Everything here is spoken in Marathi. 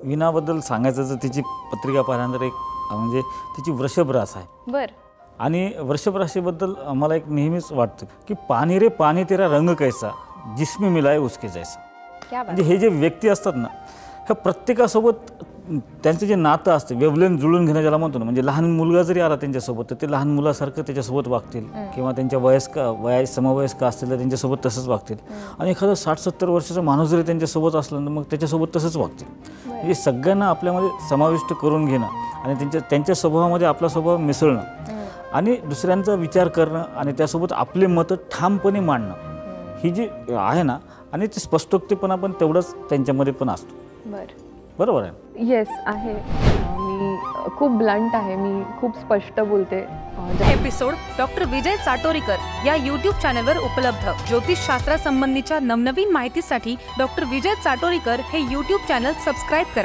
विणाबद्दल सांगायचं तर तिची पत्रिका पाहिल्यानंतर एक म्हणजे तिची वृषभ रास आहे। बर। आणि वृषभ राशीबद्दल मला एक नेहमीच वाटतं की पाणी रे पाणी तेरा रंग कैसा जिसमें मिलाय उसके जैसा। क्या बात। म्हणजे हे जे व्यक्ती असतात ना, ह्या प्रत्येकासोबत त्यांचं जे नातं असते व्यवलेन जुळून घेणं ज्याला म्हणतो ना, म्हणजे लहान मुलगा जरी आला त्यांच्यासोबत तर ते लहान मुलासारखं त्याच्यासोबत वागतील किंवा त्यांच्या समवयस्क असतील तर त्यांच्यासोबत तसंच वागतील। आणि एखादा 60-70 वर्षाचा माणूस जरी त्यांच्यासोबत असला तर मग त्याच्यासोबत तसंच वागतील। म्हणजे सगळ्यांना आपल्यामध्ये समाविष्ट करून घेणं आणि त्यांच्या स्वभावामध्ये आपला स्वभाव मिसळणं आणि दुसऱ्यांचा विचार करणं आणि त्यासोबत आपले मतं ठामपणे मांडणं ही जी आहे ना, आणि ते स्पष्टोक्तीपणा पण तेवढंच त्यांच्यामध्ये पण असतो। बरोबर आहे। येस आहे। मी खूप ब्लंट आहे, मी खूप स्पष्ट बोलते। एपिसोड डॉक्टर विजय चाटोरीकर या यूट्यूब चॅनलवर उपलब्ध। ज्योतिषशास्त्रासंबंधीच्या नवनवीन माहितीसाठी डॉक्टर विजय चाटोरीकर हे यूट्यूब चॅनल सबस्क्राइब करा।